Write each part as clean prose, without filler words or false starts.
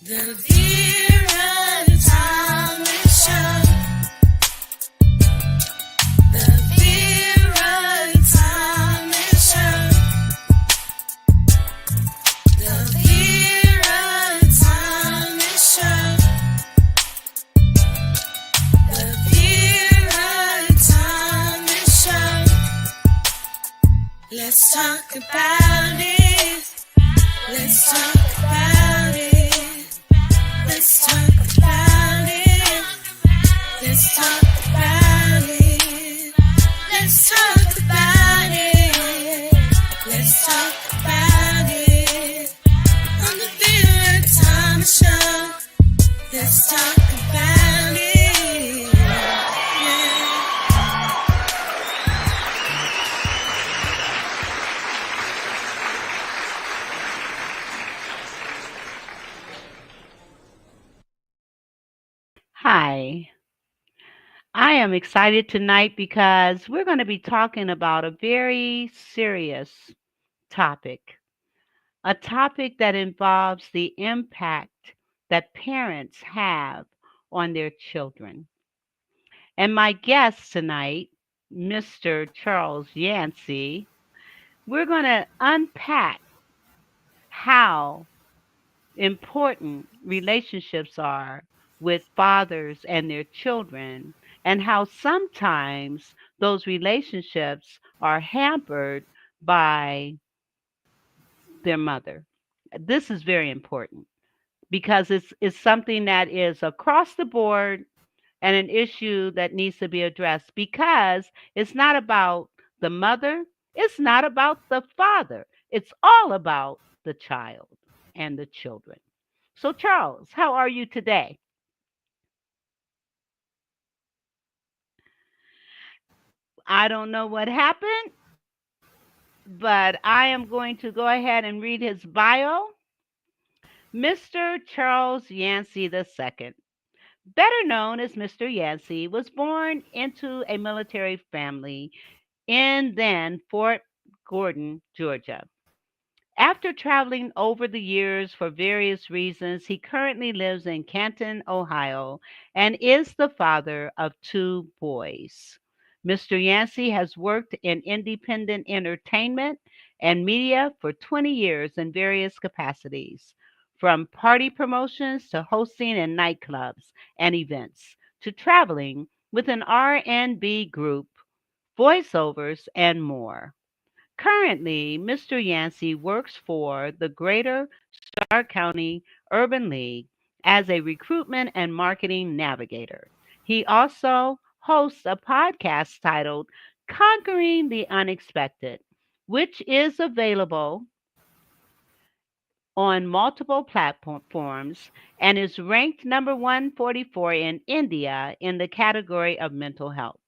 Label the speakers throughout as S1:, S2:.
S1: The Vera Thomas Show. The Vera Thomas Show. The Vera Thomas Show. The Vera Thomas Show. Let's talk about it. Let's talk about it. Let's talk about it. Let's talk about it. Let's talk about it. Let's talk about it. On the Vera Thomas Show. Let's talk about it. Yeah.
S2: Hi, I am excited tonight because we're going to be talking about a very serious topic, a topic that involves the impact that parents have on their children. And my guest tonight, Mr. Charles Yancey, we're going to unpack how important relationships are with fathers and their children, and how sometimes those relationships are hampered by their mother. This is very important because it's something that is across the board and an issue that needs to be addressed because it's not about the mother, it's not about the father, it's all about the child and the children. So, Charles, how are you today? I don't know what happened, but I am going to go ahead and read his bio. Mr. Charles Yancey II, better known as Mr. Yancey, was born into a military family in then Fort Gordon, Georgia. After traveling over the years for various reasons, he currently lives in Canton, Ohio, and is the father of two boys. Mr. Yancey has worked in independent entertainment and media for 20 years in various capacities, from party promotions to hosting in nightclubs and events, to traveling with an R&B group, voiceovers, and more. Currently, Mr. Yancey works for the Greater Stark County Urban League as a recruitment and marketing navigator. He also hosts a podcast titled Conquering the Unexpected, which is available on multiple platforms and is ranked number 144 in India in the category of mental health.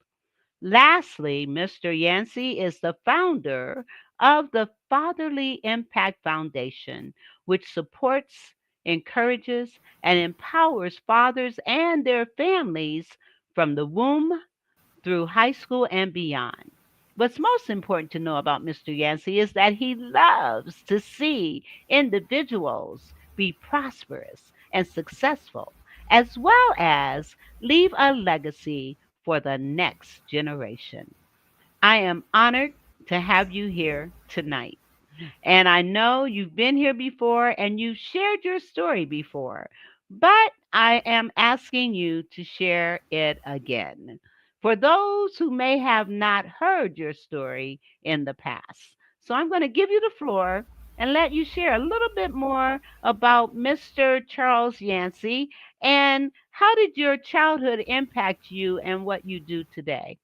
S2: Lastly, Mr. Yancey is the founder of the Fatherly Impact Foundation, which supports, encourages, and empowers fathers and their families from the womb through high school and beyond. What's most important to know about Mr. Yancey is that he loves to see individuals be prosperous and successful, as well as leave a legacy for the next generation. I am honored to have you here tonight. And I know you've been here before and you've shared your story before, but I am asking you to share it again for those who may have not heard your story in the past. So I'm going to give you the floor and let you share a little bit more about Mr. Charles Yancey and how did your childhood impact you and what you do today?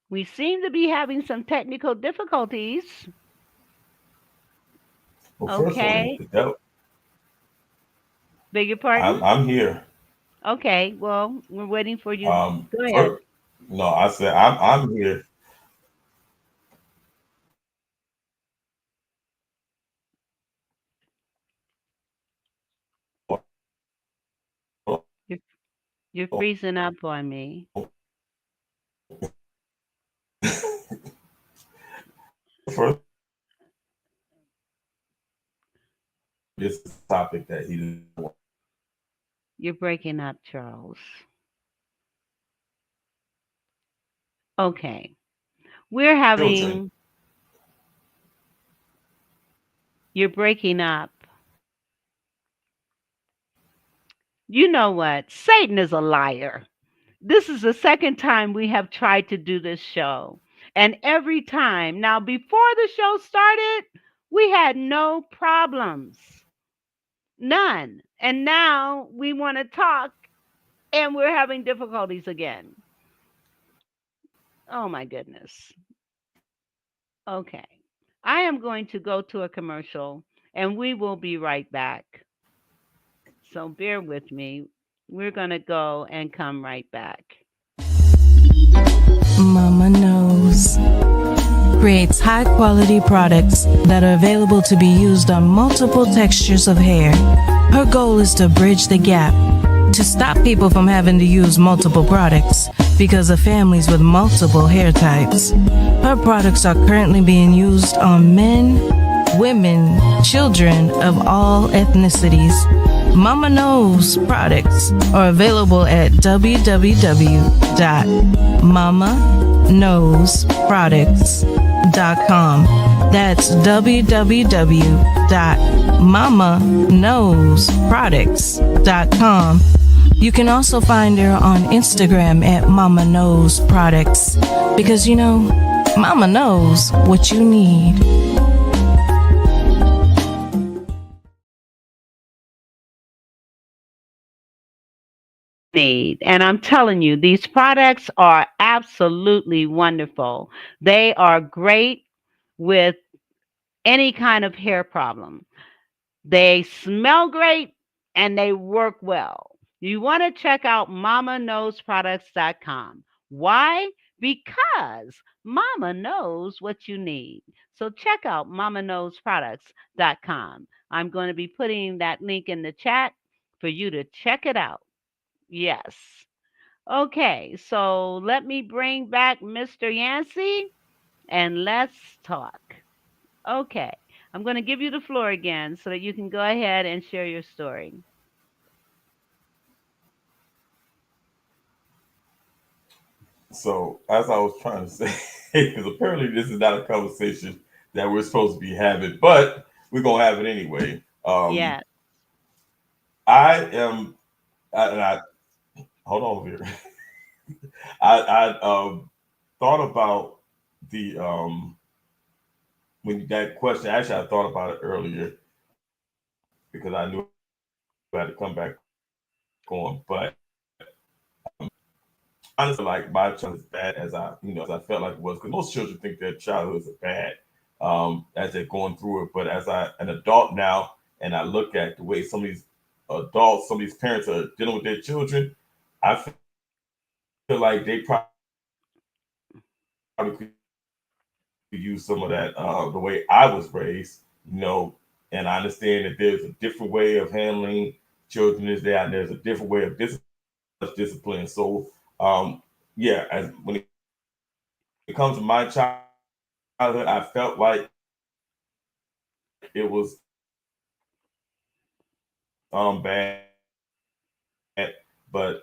S2: We seem to be having some technical difficulties.
S1: Well, first of all,
S2: Okay.
S1: that,
S2: Beg your pardon?
S1: I'm here.
S2: Okay, well, we're waiting for you. Go ahead.
S1: First, no, I said I'm here.
S2: You're, you're freezing up on me.
S1: first this topic that he
S2: You're breaking up, Charles. Okay. We're
S1: children.
S2: having, you're breaking up. You know what? Satan is a liar. This is the second time we have tried to do this show. And every time, now before the show started, we had no problems. None. And now we want to talk and we're having difficulties again. Oh my goodness. Okay. I am going to go to a commercial and we will be right back. So bear with me. We're going to go and come right back.
S3: Mama Knows creates high quality products that are available to be used on multiple textures of hair. Her goal is to bridge the gap to stop people from having to use multiple products because of families with multiple hair types. Her products are currently being used on men, women, children of all ethnicities. Mama Knows products are available at www.mamaknowsproducts.com. That's www.mamaknowsproducts.com. You can also find her on Instagram at Mama Knows Products because, you know, Mama knows what you need.
S2: And I'm telling you, these products are absolutely wonderful. They are great with any kind of hair problem. They smell great and they work well. You want to check out mamaknowsproducts.com. Why? Because Mama knows what you need. So check out mamaknowsproducts.com. I'm going to be putting that link in the chat for you to check it out. Yes. Okay, so let me bring back Mr. Yancey and let's talk. Okay, I'm going to give you the floor again so that you can go ahead and share your story.
S1: So as I was trying to say, because apparently this is not a conversation that we're supposed to be having, but we're gonna have it anyway.
S2: Yeah.
S1: I am, and I hold on here. I thought about the when that question. Actually, I thought about it earlier because I knew I had to come back on. But honestly, like my child is bad as as I felt like it was, because most children think their childhoods are bad as they're going through it. But as an adult now, and I look at the way some of these adults, some of these parents are dealing with their children, I feel like they probably could use some of that the way I was raised, and I understand that there's a different way of handling children is there, and there's a different way of discipline. So, yeah, as when it comes to my childhood, I felt like it was bad, but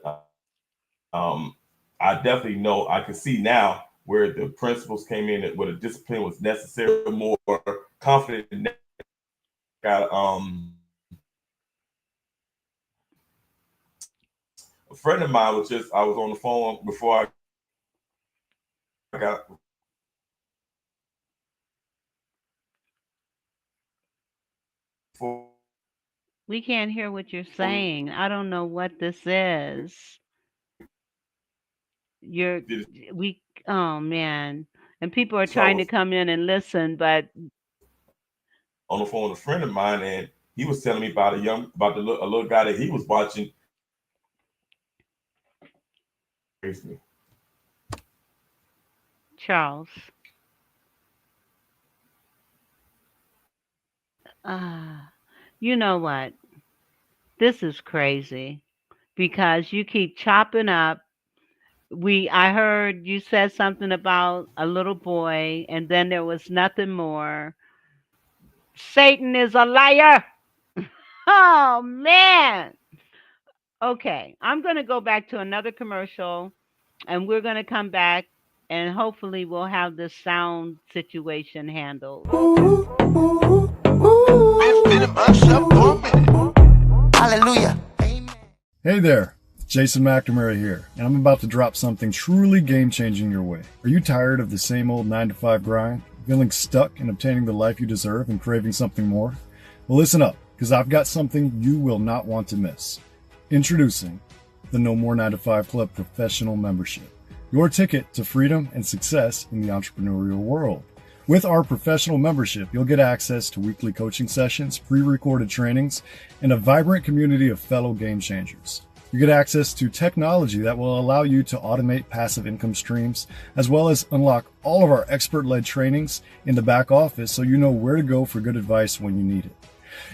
S1: I definitely know I can see now where the principals came in, where the discipline was necessary, more confident in that. Got a friend of mine was just I was on the phone before I got before
S2: We can't hear what you're saying. I don't know what this is. You're
S1: did
S2: we oh man. And people are
S1: so I
S2: trying to
S1: was
S2: come in and listen, but
S1: on the phone with a friend of mine, and he was telling me about a little guy that he was watching.
S2: Charles. Ah, you know what? This is crazy because you keep chopping up I heard you said something about a little boy, and then there was nothing more. Satan is a liar. Oh man. Okay, I'm going to go back to another commercial, and we're going to come back, and hopefully we'll have this sound situation handled.
S4: Hallelujah.
S5: Hey there, Jason McNamara here, and I'm about to drop something truly game-changing your way. Are you tired of the same old 9-to-5 grind? Feeling stuck in obtaining the life you deserve and craving something more? Well, listen up, because I've got something you will not want to miss. Introducing the No More 9-to-5 Club Professional Membership, your ticket to freedom and success in the entrepreneurial world. With our professional membership, you'll get access to weekly coaching sessions, pre-recorded trainings, and a vibrant community of fellow game changers. You get access to technology that will allow you to automate passive income streams, as well as unlock all of our expert-led trainings in the back office so you know where to go for good advice when you need it.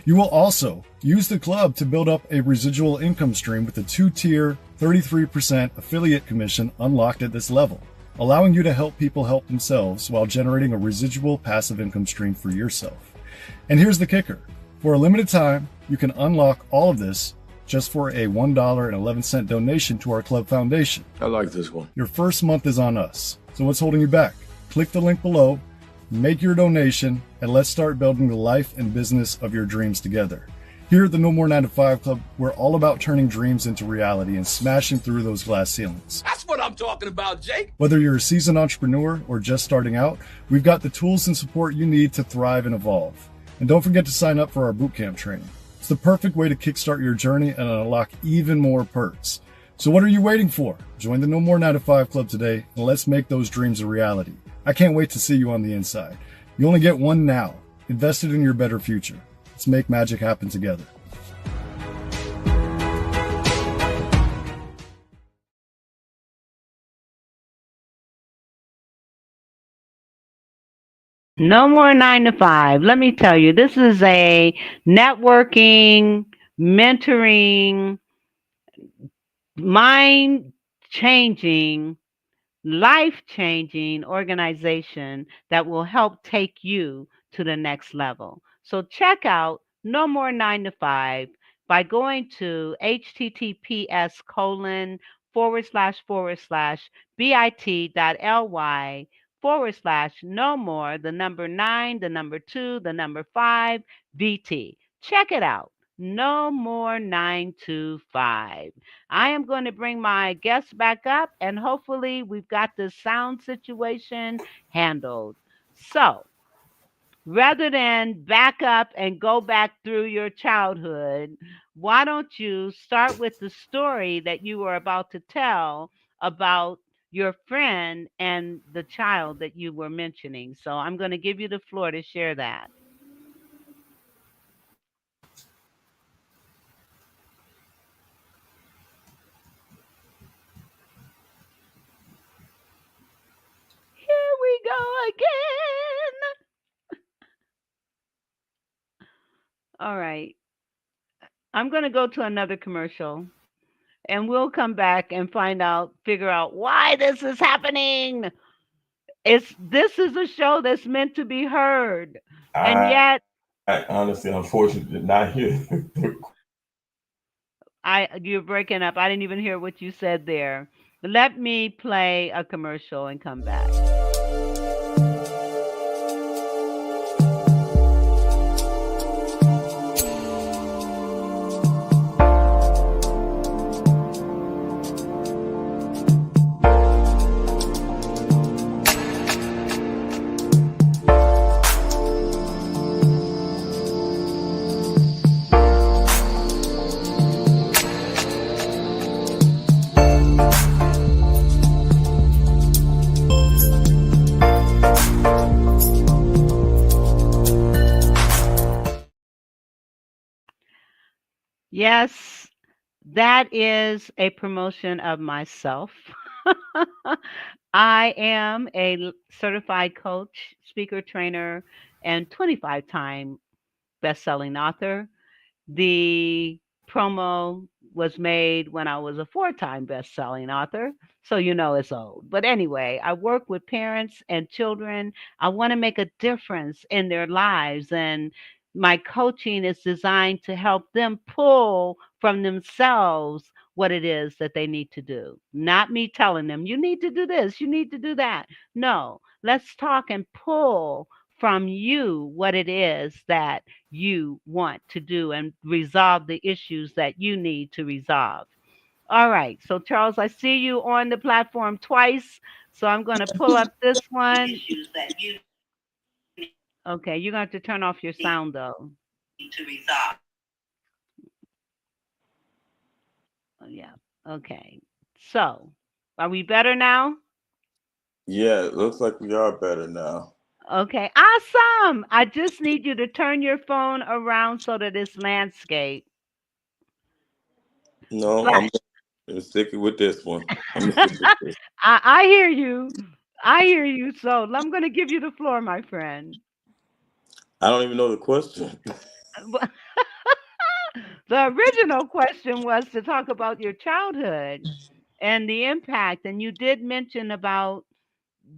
S5: You will also use the club to build up a residual income stream with a 2-tier 33% affiliate commission unlocked at this level, allowing you to help people help themselves while generating a residual passive income stream for yourself. And here's the kicker. For a limited time, you can unlock all of this just for a $1.11 donation to our club foundation.
S6: I like this one.
S5: Your first month is on us. So what's holding you back? Click the link below, make your donation, and let's start building the life and business of your dreams together. Here at the No More 9-to-5 Club, we're all about turning dreams into reality and smashing through those glass ceilings.
S6: That's what I'm talking about, Jake.
S5: Whether you're a seasoned entrepreneur or just starting out, we've got the tools and support you need to thrive and evolve. And don't forget to sign up for our bootcamp training. It's the perfect way to kickstart your journey and unlock even more perks. So what are you waiting for? Join the No More 9-to-5 Club today, and let's make those dreams a reality. I can't wait to see you on the inside. You only get one now. Invest it in your better future. Let's make magic happen together.
S2: No more 9 to 5. Let me tell you, this is a networking, mentoring, mind changing, life changing organization that will help take you to the next level. So check out No More 9 to 5 by going to https://bit.ly/no more, the number 9, the number 2, the number 5, VT. Check it out. No more 9 to 5. I am going to bring my guests back up, and hopefully we've got the sound situation handled. So rather than back up and go back through your childhood, why don't you start with the story that you were about to tell about your friend and the child that you were mentioning? So I'm going to give you the floor to share that. Here we go again. All right. I'm going to go to another commercial, and we'll come back and figure out why this is happening. This is a show that's meant to be heard. And yet
S1: I honestly, unfortunately, did not hear.
S2: you're breaking up. I didn't even hear what you said there. Let me play a commercial and come back. Yes, that is a promotion of myself. I am a certified coach, speaker, trainer, and 25-time best-selling author. The promo was made when I was a four-time best-selling author. So you know it's old. But anyway, I work with parents and children. I want to make a difference in their lives. And my coaching is designed to help them pull from themselves what it is that they need to do. Not me telling them, you need to do this, you need to do that. No, let's talk and pull from you what it is that you want to do and resolve the issues that you need to resolve. All right. So, Charles, I see you on the platform twice. So, I'm going to pull up this one. Okay. You're going to have to turn off your sound, though. Oh, yeah. Okay. So, are we better now?
S1: Yeah, it looks like we are better now.
S2: Okay. Awesome. I just need you to turn your phone around so that it's landscape.
S1: No,
S2: But
S1: I'm sticking with this one. I'm gonna stick with this.
S2: I hear you. I hear you. So, I'm going to give you the floor, my friend.
S1: I don't even know the question.
S2: The original question was to talk about your childhood and the impact. And you did mention about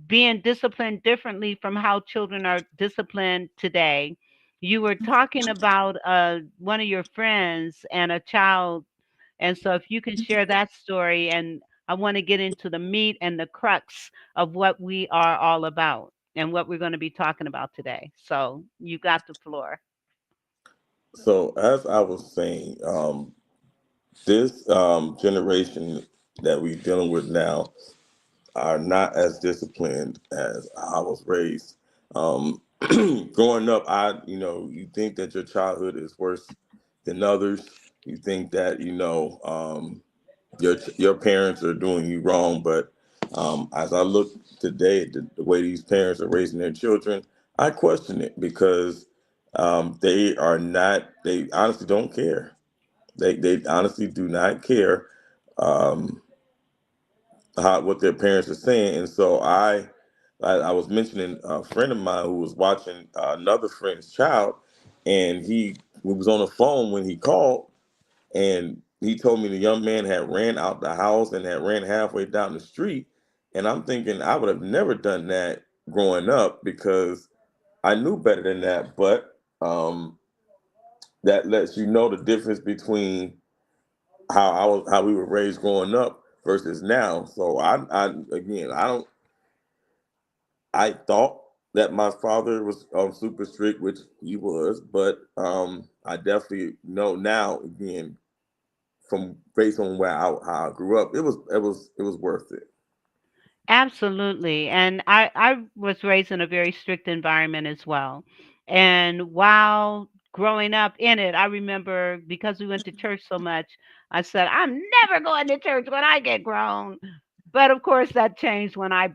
S2: being disciplined differently from how children are disciplined today. You were talking about one of your friends and a child. And so, if you can share that story, and I want to get into the meat and the crux of what we are all about and what we're going to be talking about today. So, you got the floor.
S1: So as I was saying, this generation that we're dealing with now are not as disciplined as I was raised. Um, Growing up, you think that your childhood is worse than others. You think that your parents are doing you wrong, but as I look today at the way these parents are raising their children, I question it because they are not. They honestly don't care. They honestly do not care. Um, what their parents are saying. And so I was mentioning a friend of mine who was watching another friend's child, and he was on the phone when he called, and he told me the young man had ran out the house and had ran halfway down the street. And I'm thinking I would have never done that growing up because I knew better than that. But that lets you know the difference between how we were raised growing up versus now. So I again I don't I thought that my father was super strict, which he was, but I definitely know now again from based on how I grew up, it was worth it.
S2: Absolutely. And I was raised in a very strict environment as well. And while growing up in it, I remember because we went to church so much, I said, I'm never going to church when I get grown. But of course, that changed when I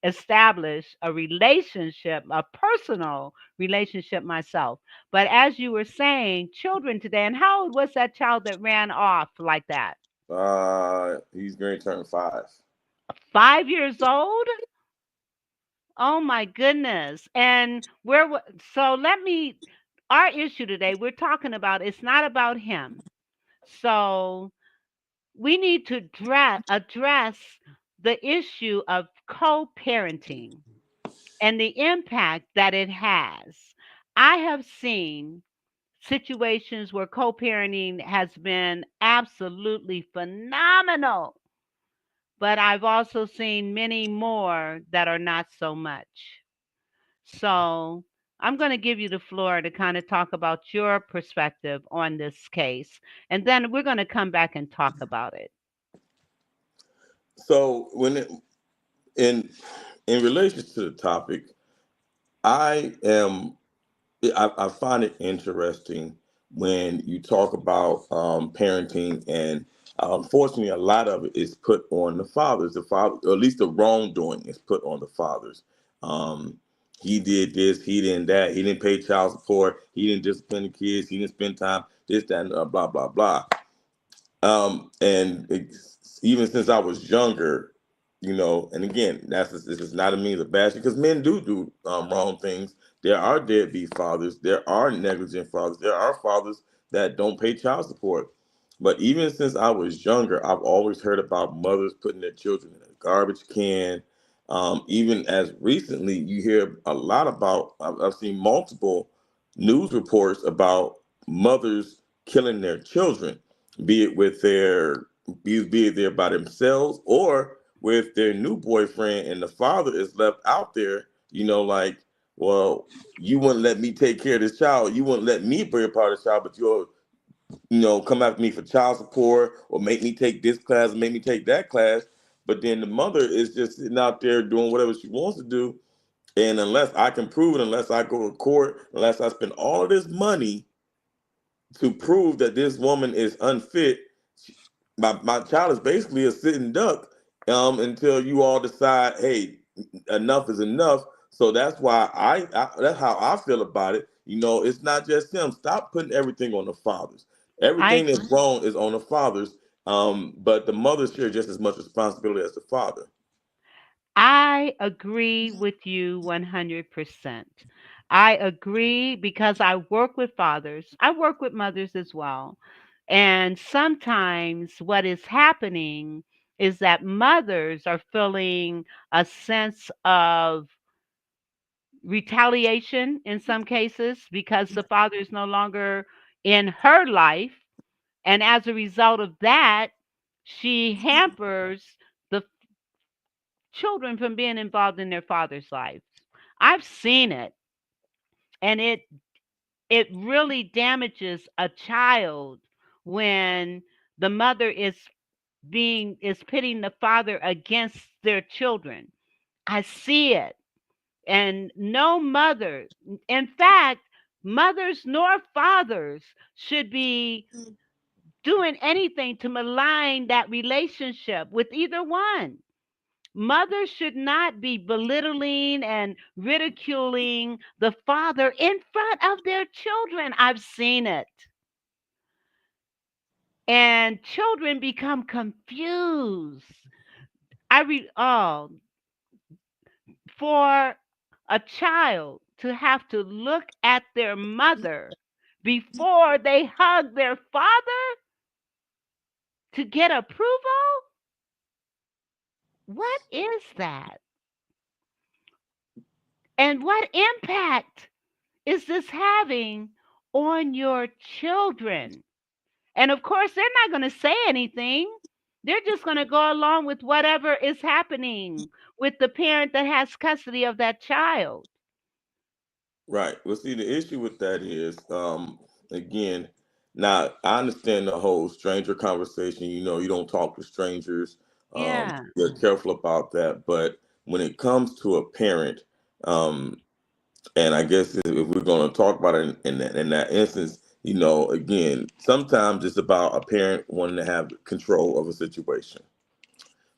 S2: established a relationship, a personal relationship myself. But as you were saying, children today, and how old was that child that ran off like that?
S1: He's going to turn 5.
S2: 5 years old? Oh my goodness. And so our issue today, we're talking about, it's not about him. So we need to address the issue of co-parenting and the impact that it has. I have seen situations where co-parenting has been absolutely phenomenal, but I've also seen many more that are not so much. So I'm going to give you the floor to kind of talk about your perspective on this case, and then we're going to come back and talk about it.
S1: So in in relation to the topic, I am I find it interesting when you talk about parenting, and unfortunately, a lot of it is put on the fathers. The father, or at least the wrongdoing, is put on the fathers. Um, he did this, he didn't that, he didn't pay child support, he didn't discipline the kids, he didn't spend time, this, that, and blah, blah, blah. Even since I was younger, and again, this is not a means of bashing because men do wrong things. There are deadbeat fathers. There are negligent fathers. There are fathers that don't pay child support. But even since I was younger, I've always heard about mothers putting their children in a garbage can. Even as recently, you hear a lot about, I've seen multiple news reports about mothers killing their children, be it with their, be it there by themselves or with their new boyfriend, and the father is left out there, like, well, you wouldn't let me take care of this child. You wouldn't let me be a part of the child, but you're come after me for child support or make me take this class, make me take that class. But then the mother is just sitting out there doing whatever she wants to do. And unless I can prove it, unless I go to court, unless I spend all of this money to prove that this woman is unfit, my child is basically a sitting duck until you all decide, hey, enough is enough. So that's why that's how I feel about it. It's not just him. Stop putting everything on the fathers.
S2: I
S1: Everything that's wrong is on the fathers, but the mothers share just as much responsibility as the father.
S2: I agree with you 100%. I agree because I work with fathers. I work with mothers as well. And sometimes what is happening is that mothers are feeling a sense of retaliation in some cases because the father is no longer in her life. And as a result of that, she hampers the children from being involved in their father's lives. I've seen it, and it really damages a child when the mother is pitting the father against their children. I see it. And no mother, in fact, mothers nor fathers should be doing anything to malign that relationship with either one. Mothers should not be belittling and ridiculing the father in front of their children. I've seen it. And children become confused. For a child to have to look at their mother before they hug their father to get approval? What is that? And what impact is this having on your children? And of course, they're not going to say anything. They're just going to go along with whatever is happening with the parent that has custody of that child.
S1: Right. Well, see, the issue with that is, again, now I understand the whole stranger conversation. You don't talk to strangers.
S2: Yeah.
S1: You're careful about that. But when it comes to a parent, um, and I guess if we're going to talk about it in that instance, again, sometimes it's about a parent wanting to have control of a situation,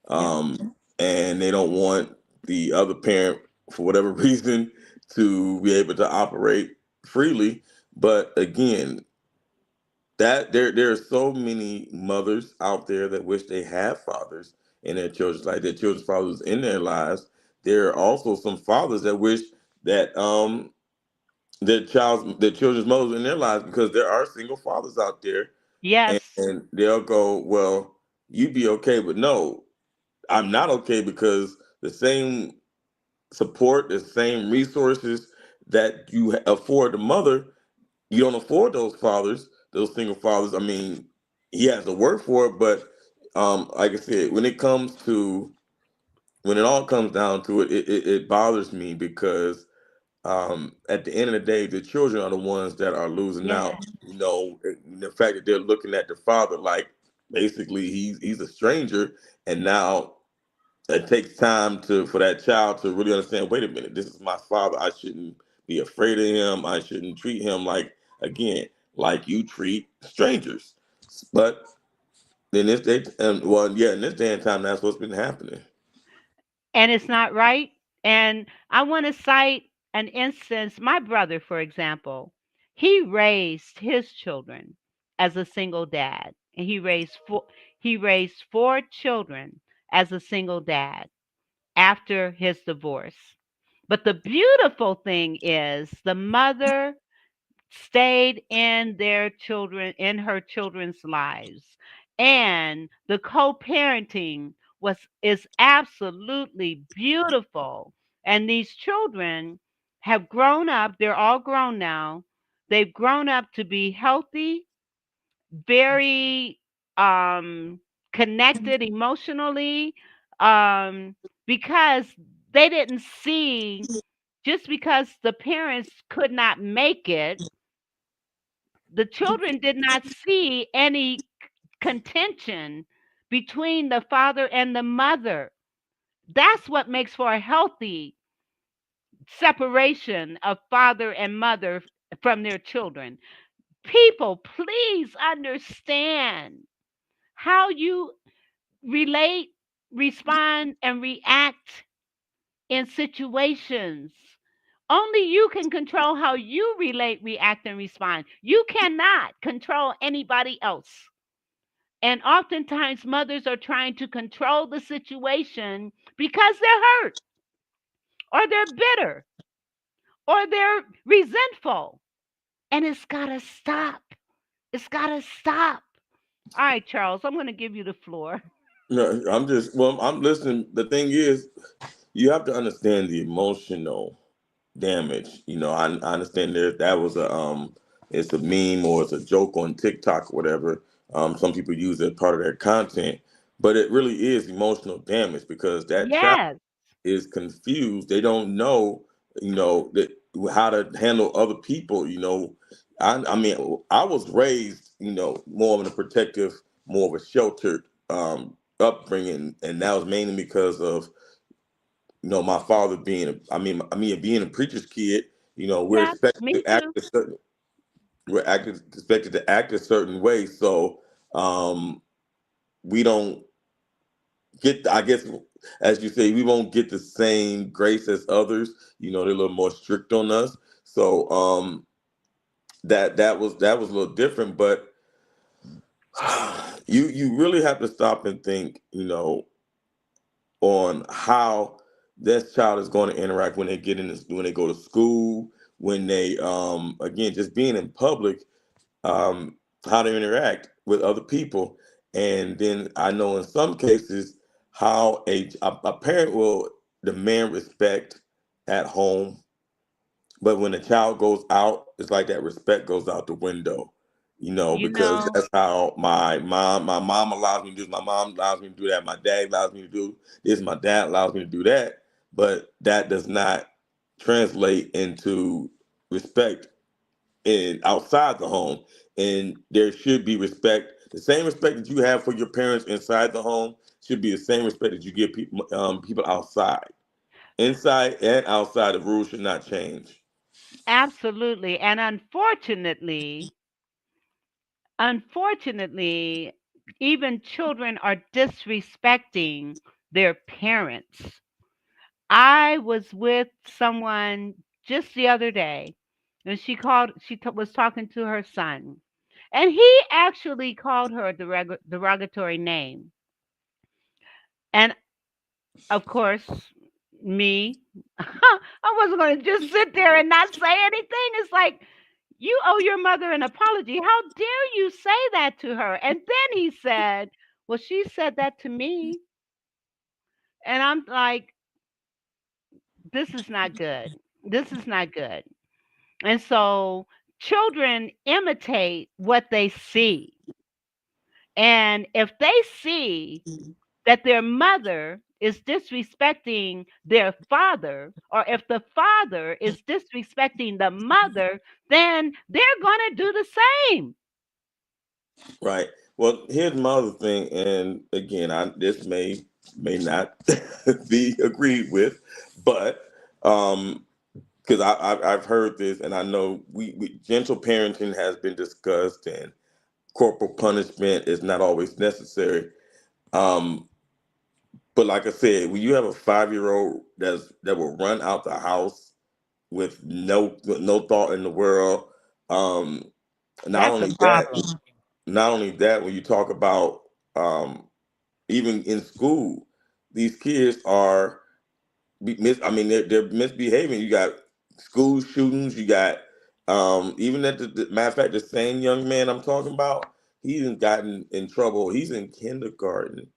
S2: Yep.
S1: and they don't want the other parent, for whatever reason, to be able to operate freely. But again, that there are so many mothers out there that wish they had fathers in their children's life, their children's fathers in their lives. There are also some fathers that wish that their children's mothers in their lives, because there are single fathers out there,
S2: Yes.
S1: and they'll go, well, you be okay, but no, I'm not okay, because the same support, the same resources that you afford the mother, you don't afford those fathers, those single fathers. I mean, he has to work for it, but like I said, when it all comes down to it, it bothers me, because at the end of the day, the children are the ones that are losing out.
S2: Yes.
S1: The fact that they're looking at the father like basically he's a stranger, and now it takes time for that child to really understand. Wait a minute, this is my father. I shouldn't be afraid of him. I shouldn't treat him like, again, like you treat strangers. But in this day, well, yeah, in this day and time, that's what's been happening.
S2: And it's not right. And I want to cite an instance. My brother, for example, he raised his children as a single dad, and he raised four children as a single dad after his divorce. But the beautiful thing is the mother stayed in her children's lives. And the co-parenting is absolutely beautiful. And these children have grown up, they're all grown now. They've grown up to be healthy, very connected emotionally, um, because they didn't see, just because the parents could not make it, the children did not see any contention between the father and the mother. That's what makes for a healthy separation of father and mother from their children. People, please understand how you relate, respond, and react in situations. Only you can control how you relate, react, and respond. You cannot control anybody else. And oftentimes, mothers are trying to control the situation because they're hurt, or they're bitter, or they're resentful. And it's got to stop. It's got to stop. All right, Charles, I'm going to give you the floor.
S1: No, I'm listening. The thing is, you have to understand the emotional damage. I understand that was it's a meme or it's a joke on TikTok or whatever. Some people use it as part of their content, but it really is emotional damage because that child
S2: Yes,
S1: is confused. They don't know, that how to handle other people. I mean, I was raised, more of a protective, more of a sheltered upbringing, and that was mainly because of my father being a preacher's kid. We're
S2: yeah,
S1: expected
S2: me
S1: to act
S2: too.
S1: a certain way. So um, we don't get, I guess, as you say, we won't get the same grace as others. They're a little more strict on us. So that was a little different. But you really have to stop and think, on how this child is going to interact when they when they go to school, when they again, just being in public, how to interact with other people. And then I know in some cases how a parent will demand respect at home, but when the child goes out, it's like that respect goes out the window.
S2: You
S1: Because
S2: know,
S1: that's how my mom allows me to do this, my mom allows me to do that, my dad allows me to do this, my dad allows me to do that, but that does not translate into respect in outside the home. And there should be respect, the same respect that you have for your parents inside the home should be the same respect that you give people outside. Inside and outside, the rules should not change.
S2: absolutely. And unfortunately, even children are disrespecting their parents. I was with someone just the other day, and was talking to her son, and he actually called her a derogatory name. And of course, me, I wasn't going to just sit there and not say anything. It's like, you owe your mother an apology. How dare you say that to her? And then he said, well, she said that to me. And I'm like, this is not good. This is not good. And so children imitate what they see. And if they see that their mother is disrespecting their father, or if the father is disrespecting the mother, then they're going to do the same.
S1: Right. Well, here's my other thing, and again, this may not be agreed with, but because I've heard this, and I know we gentle parenting has been discussed, and corporal punishment is not always necessary. Um, but like I said, when you have a 5-year-old that will run out the house with no thought in the world, um, not
S2: That's a
S1: only that,
S2: problem.
S1: when you talk about um, even in school, these kids I mean, they're misbehaving. You got school shootings. You got Even at the matter of fact, the same young man I'm talking about, he's gotten in trouble. He's in kindergarten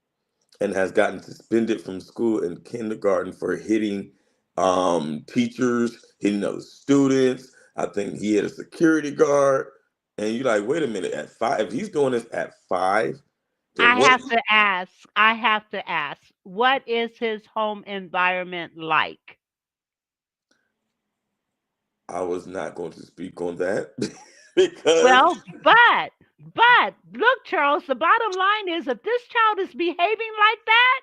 S1: and has gotten suspended from school in kindergarten for hitting teachers, hitting other students. I think he had a security guard. And you're like, wait a minute, at 5, if he's doing this at 5, then
S2: I
S1: what?
S2: have to ask, what is his home environment like?
S1: I was not going to speak on that because
S2: Well, but look, Charles, the bottom line is if this child is behaving like that,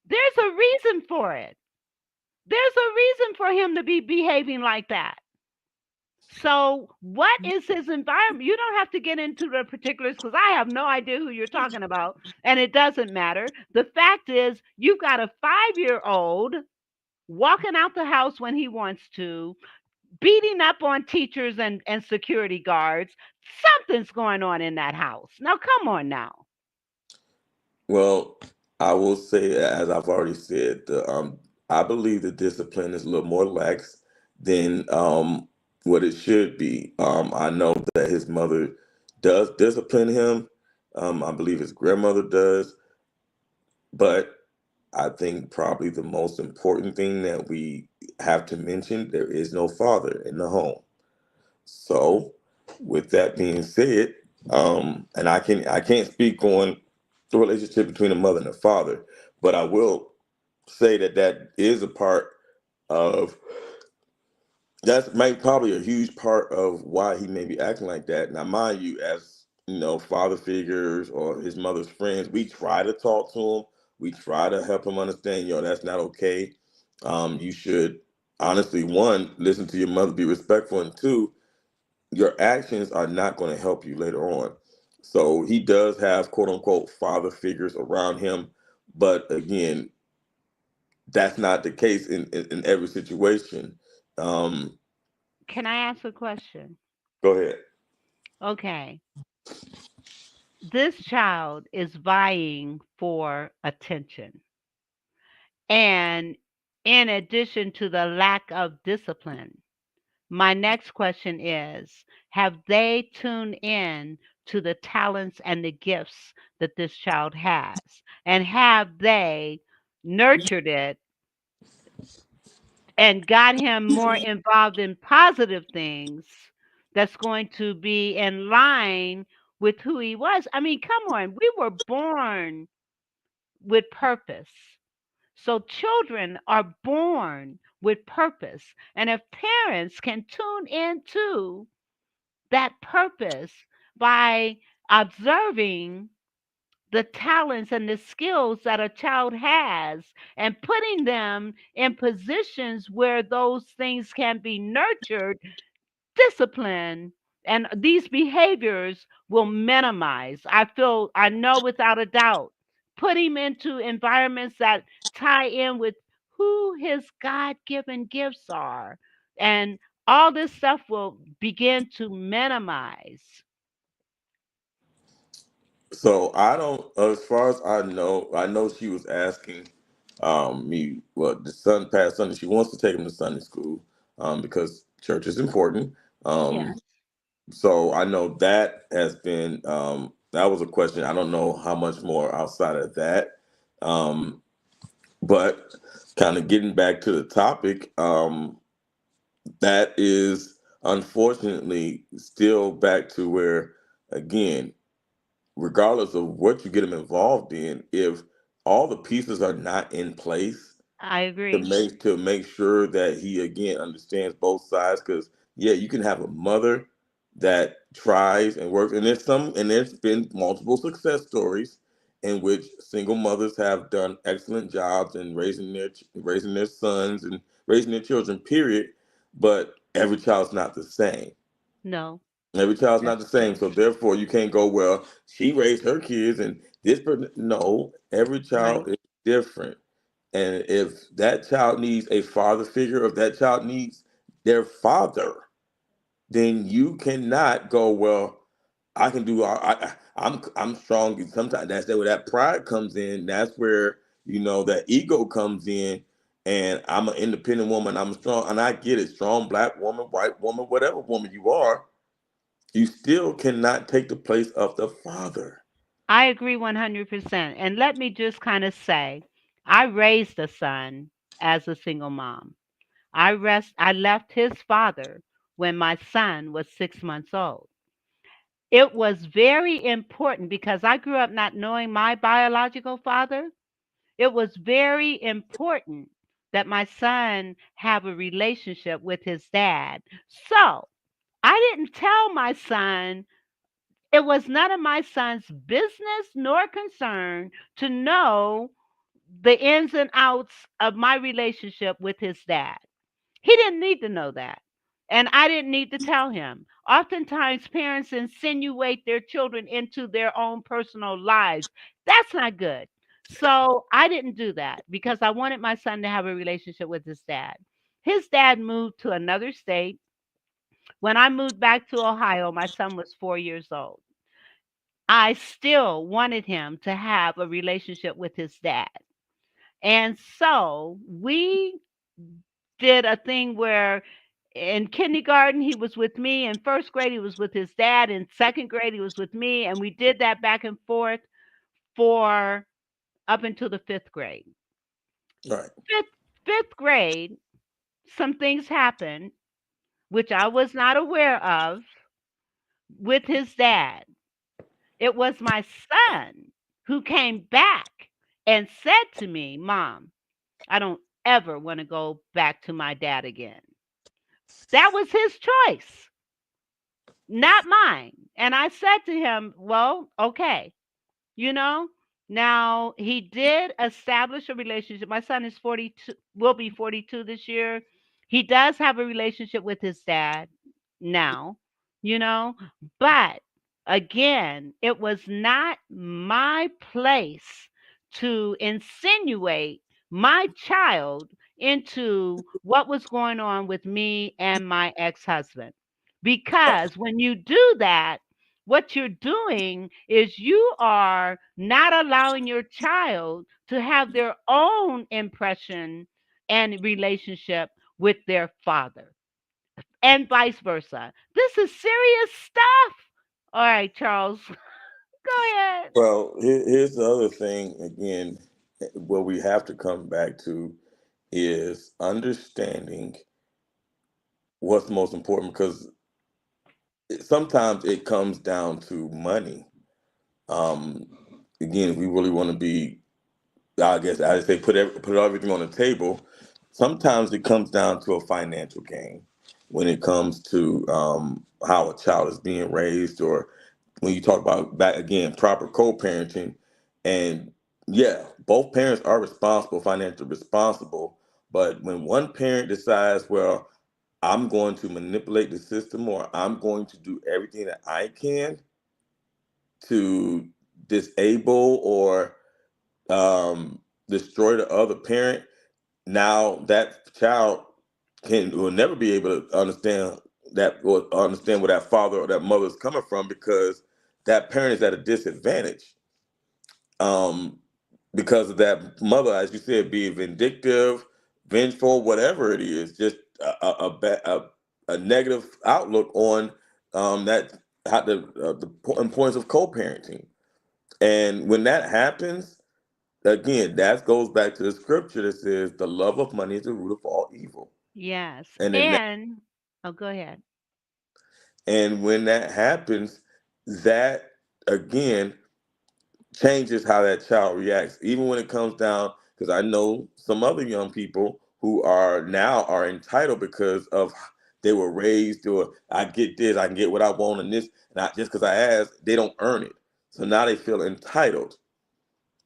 S2: there's a reason for it. There's a reason for him to be behaving like that. So, what is his environment? You don't have to get into the particulars because I have no idea who you're talking about, and it doesn't matter. The fact is, you've got a 5-year-old walking out the house when he wants to, beating up on teachers and security guards. Something's going on in that house. Now, come on now.
S1: well, I will say, as I've already said, I believe the discipline is a little more lax than what it should be. I know that his mother does discipline him. I believe his grandmother does, but I think probably the most important thing that we have to mention, there is no father in the home. So, with that being said, and I can't speak on the relationship between a mother and a father, but I will say that that is a part of that's probably a huge part of why he may be acting like that. Now, mind you, as you know, father figures or his mother's friends, we try to talk to him. We try to help him understand, that's not okay. You should honestly, one, listen to your mother, be respectful, and two, your actions are not going to help you later on. So he does have quote unquote father figures around him, but again, that's not the case in every situation. Um,
S2: Can I ask a question?
S1: Go ahead.
S2: Okay. This child is vying for attention. And in addition to the lack of discipline, my next question is, have they tuned in to the talents and the gifts that this child has? And have they nurtured it and got him more involved in positive things that's going to be in line with who he was? I mean, come on, we were born with purpose. So children are born with purpose. And if parents can tune into that purpose by observing the talents and the skills that a child has and putting them in positions where those things can be nurtured, discipline, and these behaviors will minimize. I know without a doubt, put him into environments that tie in with who his God given gifts are. And all this stuff will begin to minimize.
S1: So I don't, as far as I know she was asking me, well, the son past Sunday, she wants to take him to Sunday school because church is important.
S2: Yeah.
S1: Um, so I know that has been, that was a question. I don't know how much more outside of that. Um, but kind of getting back to the topic, that is unfortunately still back to where, again, regardless of what you get him involved in, if all the pieces are not in place
S2: I
S1: to
S2: agree.
S1: make sure that he again understands both sides, because yeah, you can have a mother that tries and works, and there's been multiple success stories in which single mothers have done excellent jobs in raising their sons and raising their children, period. But every child's not the same.
S2: No,
S1: Every child's not
S2: that's
S1: the same,
S2: true.
S1: so therefore you can't go, well, she raised her kids and this person. No, every child
S2: Right.
S1: is different, and if that child needs a father figure, if that child needs their father, then you cannot go, well, I can do. I'm strong. Sometimes that's where that pride comes in. That's where that ego comes in, and I'm an independent woman, I'm strong, and I get it, strong black woman, white woman, whatever woman you are, you still cannot take the place of the father.
S2: I agree 100%. And let me just kind of say, I raised a son as a single mom. I left his father when my son was 6 months old. It was very important because I grew up not knowing my biological father. It was very important that my son have a relationship with his dad. So I didn't tell my son, it was none of my son's business nor concern to know the ins and outs of my relationship with his dad. He didn't need to know that. And I didn't need to tell him. Oftentimes, parents insinuate their children into their own personal lives. That's not good. So I didn't do that because I wanted my son to have a relationship with his dad. His dad moved to another state. When I moved back to Ohio, my son was 4 years old. I still wanted him to have a relationship with his dad. And so we did a thing where in kindergarten he was with me, in first grade he was with his dad, in second grade he was with me, and we did that back and forth for up until the fifth grade.
S1: Right.
S2: Fifth grade, some things happened which I was not aware of with his dad. It was my son who came back and said to me, Mom, I don't ever want to go back to my dad again. That was his choice, not mine. And I said to him, well, okay, you know, now he did establish a relationship. My son is 42, will be 42 this year. He does have a relationship with his dad now, you know, but again, it was not my place to insinuate my child into what was going on with me and my ex-husband. Because when you do that, what you're doing is you are not allowing your child to have their own impression and relationship with their father, and vice versa. This is serious stuff. All right, Charles, go ahead.
S1: Well, here's the other thing again, what we have to come back to is understanding what's most important because sometimes it comes down to money. Um, Again, if we really want to be, I guess I say put everything on the table. Sometimes it comes down to a financial gain when it comes to how a child is being raised, or when you talk about back again proper co-parenting. And yeah, both parents are responsible, financially responsible. But when one parent decides, well, I'm going to manipulate the system, or I'm going to do everything that I can to disable or destroy the other parent, now that child will never be able to understand that or understand where that father or that mother is coming from because that parent is at a disadvantage. Um, because of that mother, as you said, being vindictive, vengeful, whatever it is, just a negative outlook on that how the importance of co-parenting. And when that happens, again, that goes back to the scripture that says the love of money is the root of all evil.
S2: Yes.
S1: And then
S2: And, oh, go ahead.
S1: and when that happens, that again changes how that child reacts. Even when it comes down, because I know some other young people who are now are entitled because of they were raised or I get this, I can get what I want and this, not just because I asked, they don't earn it. So now they feel entitled.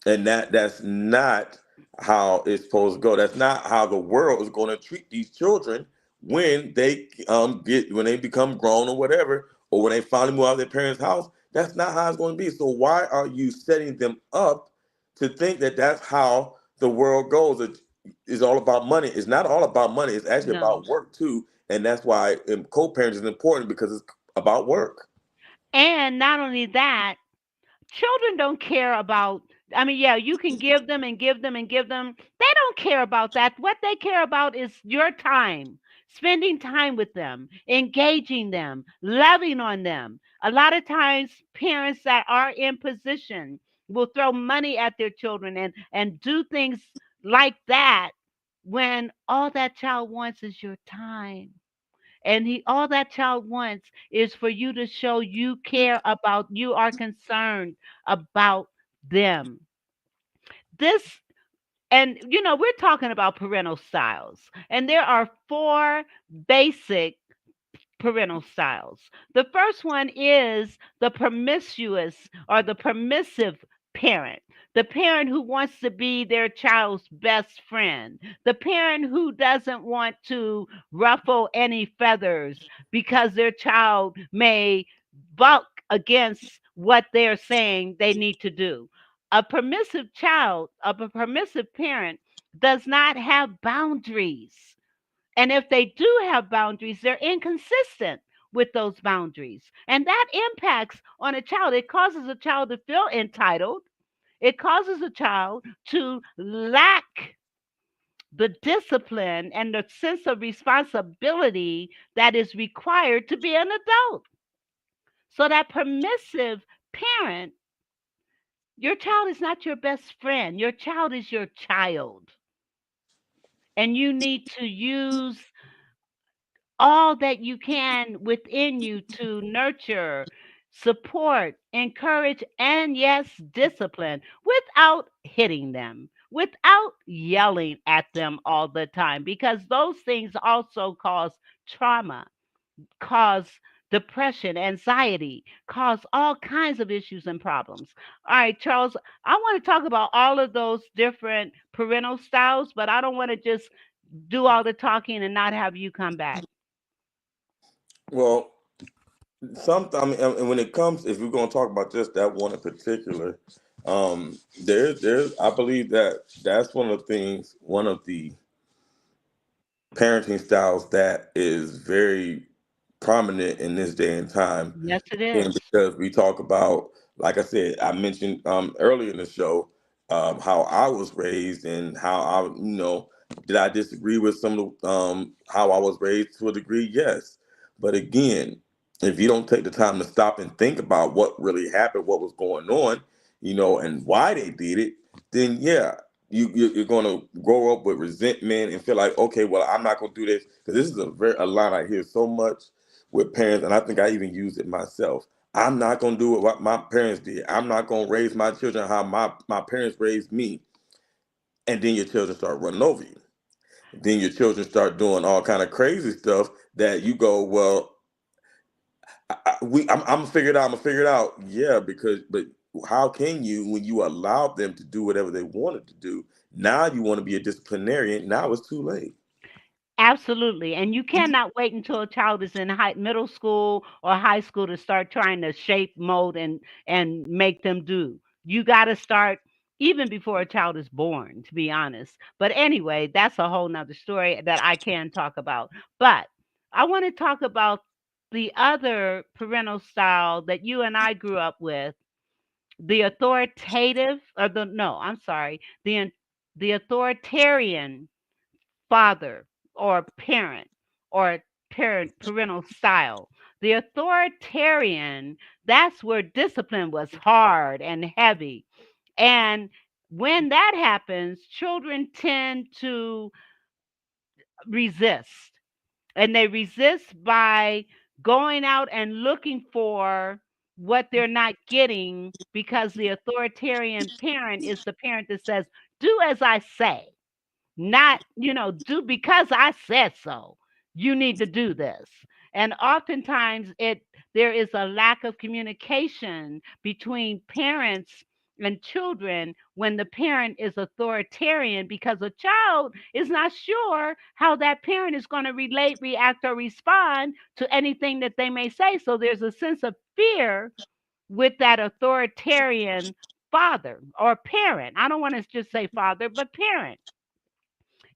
S1: And that's not how it's supposed to go. That's not how the world is going to treat these children when they when they become grown or whatever, or when they finally move out of their parents' house. That's not how it's going to be. So why are you setting them up to think that that's how the world goes? It's all about money. It's not all about money. It's actually
S2: No.
S1: about work too, and that's why co-parenting is important because it's about work.
S2: And not only that, children don't care about I mean, yeah, you can give them and give them and give them. They don't care about that. What they care about is your time, spending time with them, engaging them, loving on them. A lot of times, parents that are in position will throw money at their children and do things like that when all that child wants is your time. And all that child wants is for you to show you care about, you are concerned about them. This, and we're talking about parental styles, and there are four basic parental styles. The first one is the promiscuous or the permissive parent. The parent who wants to be their child's best friend. The parent who doesn't want to ruffle any feathers because their child may buck against what they're saying they need to do. A permissive child, of a permissive parent, does not have boundaries, and if they do have boundaries, they're inconsistent with those boundaries. And that impacts on a child. It causes a child to feel entitled. It causes a child to lack the discipline and the sense of responsibility that is required to be an adult. So, that permissive parent, your child is not your best friend. Your child is your child. And you need to use all that you can within you to nurture, support, encourage, and yes, discipline without hitting them, without yelling at them all the time, because those things also cause trauma, cause depression, anxiety, cause all kinds of issues and problems. All right, Charles, I want to talk about all of those different parental styles, but I don't want to just do all the talking and not have you come back.
S1: Well, I mean, and when it comes, if we're going to talk about just that one in particular, there's, I believe that that's one of the things, one of the parenting styles that is very prominent in this day and time.
S2: Yes, it
S1: And
S2: is.
S1: because we talk about, like I said, I mentioned earlier in the show, how I was raised and how did I disagree with some of the, how I was raised to a degree? Yes. But again, if you don't take the time to stop and think about what really happened, what was going on, and why they did it, then yeah, you're going to grow up with resentment and feel like, okay, well, I'm not going to do this, because this is a line I hear so much with parents, and I think I even use it myself. I'm not going to do what my parents did. I'm not going to raise my children how my parents raised me. And then your children start running over you. Then your children start doing all kind of crazy stuff that you go, well, I'm gonna figure it out. I'm gonna figure it out. Yeah, but how can you, when you allow them to do whatever they wanted to do? Now you want to be a disciplinarian. Now it's too late.
S2: Absolutely. And you cannot wait until a child is in middle school or high school to start trying to shape, mold, and make them do. You got to start even before a child is born, to be honest. But anyway, that's a whole nother story that I can talk about. But I want to talk about the other parental style that you and I grew up with, the authoritative, or the no, I'm sorry, the authoritarian father or parent, or parental style. The authoritarian, that's where discipline was hard and heavy. And when that happens, children tend to resist. And they resist by going out and looking for what they're not getting, because the authoritarian parent is the parent that says, do as I say, not, do because I said so. You need to do this. And oftentimes there is a lack of communication between parents and children when the parent is authoritarian, because a child is not sure how that parent is going to relate, react, or respond to anything that they may say. So there's a sense of fear with that authoritarian father or parent. I don't want to just say father, but parent.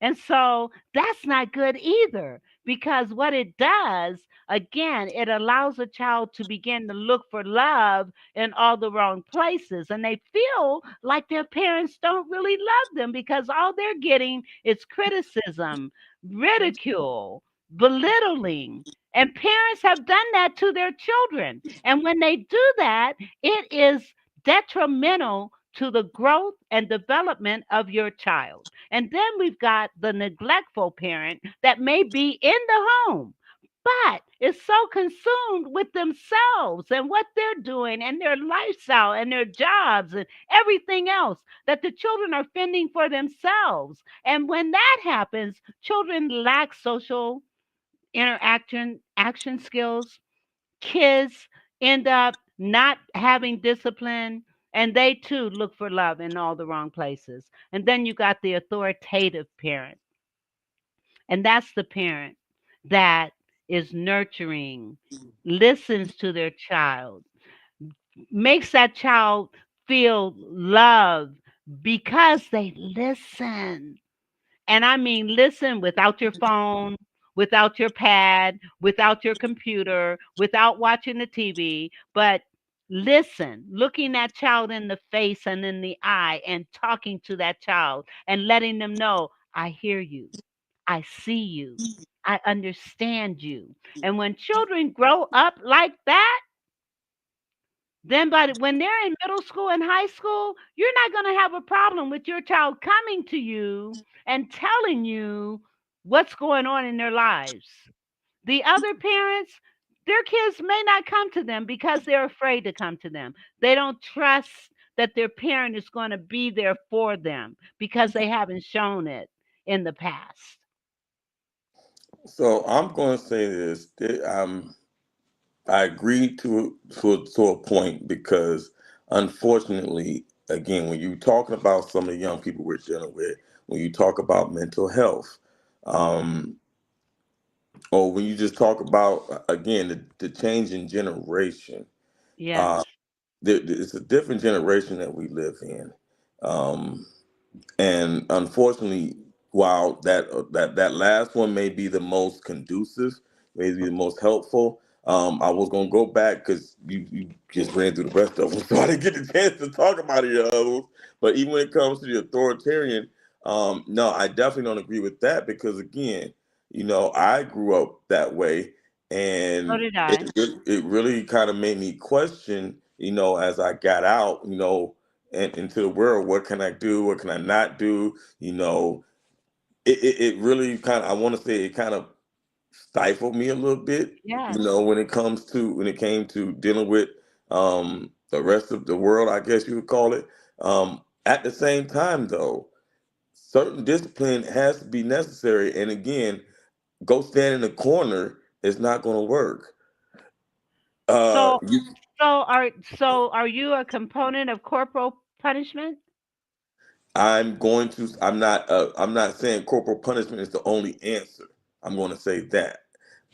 S2: And so that's not good either, because what it does, again, it allows a child to begin to look for love in all the wrong places. And they feel like their parents don't really love them because all they're getting is criticism, ridicule, belittling. And parents have done that to their children. And when they do that, it is detrimental to the growth and development of your child. And then we've got the neglectful parent that may be in the home, but is so consumed with themselves and what they're doing and their lifestyle and their jobs and everything else that the children are fending for themselves. And when that happens, children lack social interaction action skills. Kids end up not having discipline, and they too look for love in all the wrong places. And then you got the authoritative parent, and that's the parent that is nurturing, listens to their child, makes that child feel loved because they listen. And I mean, listen without your phone, without your pad, without your computer, without watching the TV, but listen, looking that child in the face and in the eye and talking to that child and letting them know, I hear you, I see you, I understand you. And when children grow up like that, then when they're in middle school and high school, you're not going to have a problem with your child coming to you and telling you what's going on in their lives. The other parents, their kids may not come to them because they're afraid to come to them. They don't trust that their parent is going to be there for them because they haven't shown it in the past.
S1: So I'm going to say this. I agree to a point because, unfortunately, again, when you're talking about some of the young people we're dealing with, when you talk about mental health, um, or when you just talk about again the change in generation,
S2: Yes.
S1: it's a different generation that we live in. Um, and unfortunately, while that last one may be the most conducive, may be the most helpful, I was gonna go back because you just ran through the rest of them, so I didn't get the chance to talk about the others. But even when it comes to the authoritarian, no, I definitely don't agree with that because again, I grew up that way,
S2: So
S1: and
S2: did I.
S1: it really kind of made me question, as I got out, and into the world, what can I do? What can I not do? It really kind of, I want to say it kind of stifled me a little bit,
S2: Yes.
S1: when it came to dealing with the rest of the world, I guess you would call it. At the same time, though, certain discipline has to be necessary. And again, go stand in the corner is not going to work. Uh,
S2: So
S1: you,
S2: so are you a component of corporal punishment?
S1: I'm not saying corporal punishment is the only answer. I'm going to say that.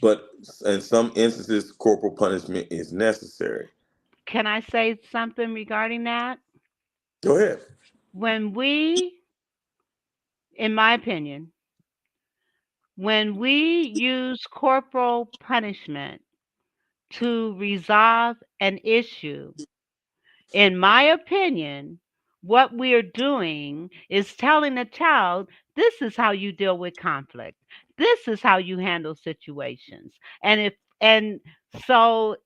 S1: But in some instances, corporal punishment is necessary.
S2: Can I say something regarding that?
S1: Go ahead.
S2: When we, in my opinion, when we use corporal punishment to resolve an issue, in my opinion, what we're doing is telling the child, this is how you deal with conflict. This is how you handle situations. And so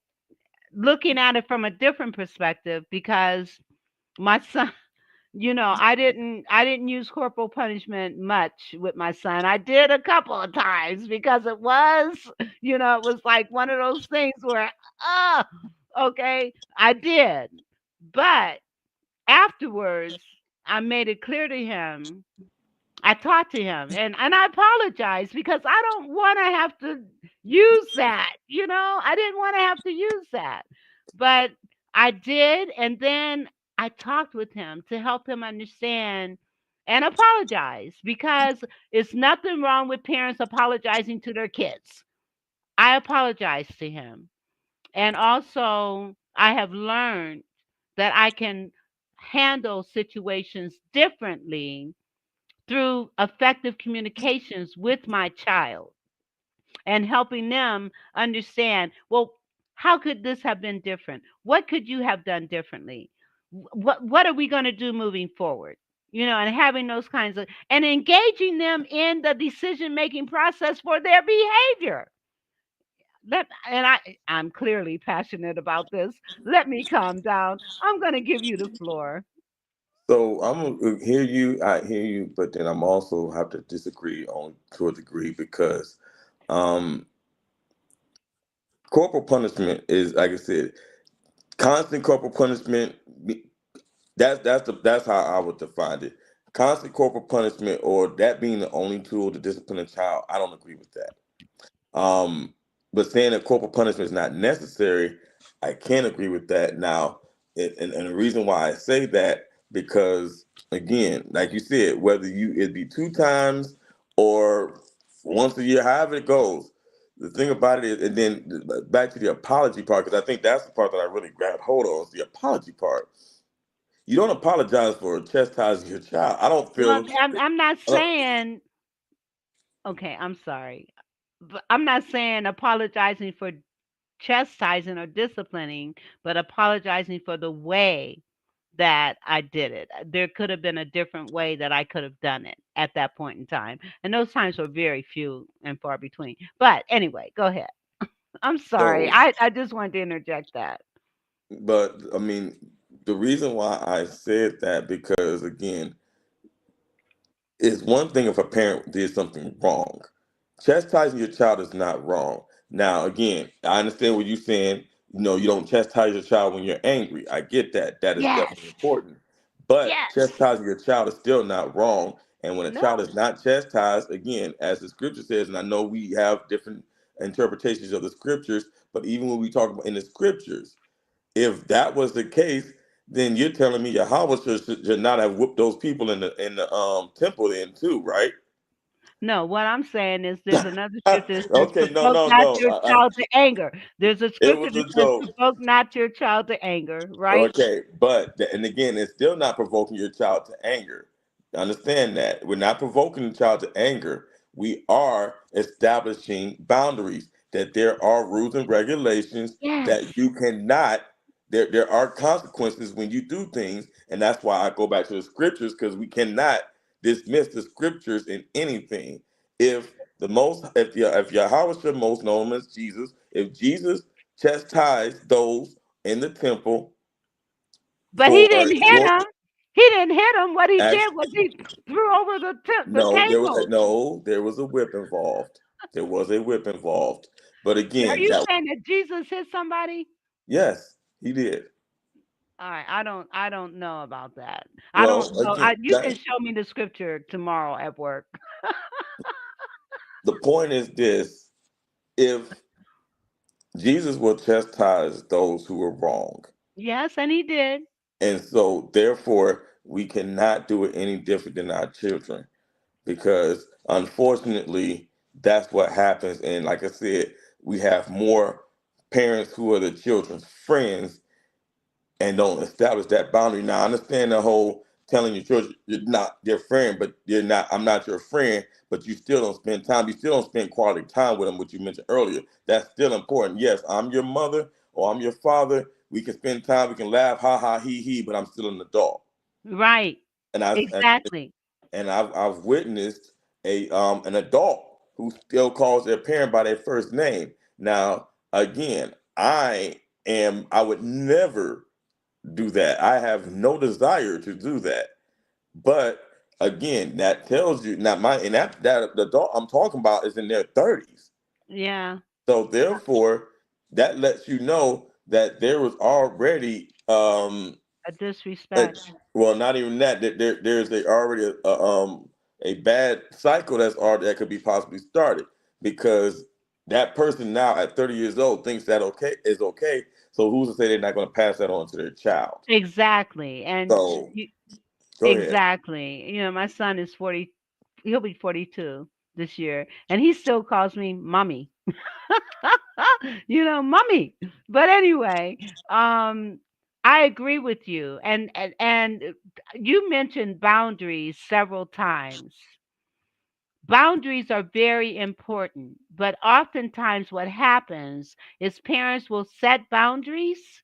S2: looking at it from a different perspective, because my son, I didn't use corporal punishment much with my son. I did a couple of times because it was like one of those things where, oh, okay, I did. But afterwards, I made it clear to him. I talked to him and I apologized because I don't want to have to use that. I didn't want to have to use that. But I did. And then I talked with him to help him understand and apologize because it's nothing wrong with parents apologizing to their kids. I apologized to him. And also, I have learned that I can handle situations differently through effective communications with my child and helping them understand, well, how could this have been different? What could you have done differently? What are we going to do moving forward? And having those kinds of, and engaging them in the decision making process for their behavior. I'm clearly passionate about this. Let me calm down. I'm going to give you the floor.
S1: So I'm gonna hear you. I hear you, but then I'm also have to disagree on to a degree because um, corporal punishment is, like I said, constant corporal punishment. That's how I would define it. Constant corporal punishment, or that being the only tool to discipline a child. I don't agree with that. Um, but saying that corporal punishment is not necessary, I can't agree with that. Now, and the reason why I say that, because again, like you said, whether it be 2 times or once a year, however it goes, the thing about it is, and then back to the apology part, because I think that's the part that I really grabbed hold of, is the apology part. You don't apologize for chastising your child. I don't
S2: Well,
S1: feel.
S2: I'm not
S1: Uh,
S2: saying, okay, I'm sorry. But I'm not saying apologizing for chastising or disciplining, but apologizing for the way that I did it. There could have been a different way that I could have done it at that point in time. And those times were very few and far between. But anyway, go ahead. I'm sorry.
S1: so,
S2: I just wanted to interject that.
S1: but I mean, the reason why I said that, because again, it's one thing if a parent did something wrong. Chastising your child is not wrong. Now, again, I understand what you're saying. You don't chastise your child when you're angry. I get that. That is
S2: Yes.
S1: definitely important. But
S2: Yes.
S1: chastising your child is still not wrong. And when a child
S2: No.
S1: is not chastised, again, as the scripture says, and I know we have different interpretations of the scriptures, but even when we talk about in the scriptures, if that was the case, then you're telling me Yahweh should not have whooped those people in the temple then too, right?
S2: No, what I'm saying is there's another scripture that says,
S1: Okay, no,
S2: provoke
S1: no,
S2: not
S1: no.
S2: your child to anger. There's a
S1: It
S2: scripture
S1: was
S2: that
S1: a
S2: says,
S1: joke.
S2: provoke not your child to anger, right?
S1: Okay, but and again, it's still not provoking your child to anger. Understand that we're not provoking the child to anger. We are establishing boundaries. That there are rules and regulations
S2: Yes.
S1: that you cannot. There are consequences when you do things, and that's why I go back to the scriptures, because we cannot dismiss the scriptures in anything. If Yahweh, most known as Jesus, if Jesus chastised those in the temple
S2: But he
S1: for
S2: didn't hit
S1: doing
S2: him. He didn't hit him. What he
S1: acts.
S2: did was he threw over the
S1: No,
S2: table.
S1: there was a whip involved. There was a whip involved. But
S2: Are
S1: again,
S2: you
S1: that
S2: saying that Jesus hit somebody?
S1: yes, he did.
S2: All right, I don't know about that. I don't
S1: Well,
S2: know.
S1: again,
S2: You can show me the scripture tomorrow at work.
S1: the point is this: if Jesus will chastise those who are wrong,
S2: Yes, and he did.
S1: and so therefore we cannot do it any different than our children, because unfortunately that's what happens. And like I said, we have more parents who are the children's friends and don't establish that boundary. Now, I understand the whole telling your children you're not their friend, but you're not. I'm not your friend, but you still don't spend time. You still don't spend quality time with them, which you mentioned earlier. That's still important. Yes, I'm your mother or I'm your father. We can spend time. We can laugh, ha ha, he, but I'm still an adult.
S2: Right.
S1: And I've and,
S2: Exactly.
S1: and I've witnessed a an adult who still calls their parent by their first name. Now, again, I would never do that. I have no desire to do that. But again, that tells you not my and that the adult I'm talking about is in their 30s.
S2: Yeah.
S1: So therefore, that lets you know that there was already
S2: A
S1: a,
S2: disrespect.
S1: well, not even that. There's already a bad cycle that could be possibly started, because that person now at 30 years old thinks that okay is okay. So who's to say they're not going to pass that on to their child?
S2: Exactly. And
S1: So
S2: you,
S1: go ahead.
S2: exactly. My son is 40. He'll be 42 this year, and he still calls me mommy. Mommy. But anyway, um I agree with you. And you mentioned boundaries several times. Boundaries are very important, but oftentimes what happens is parents will set boundaries,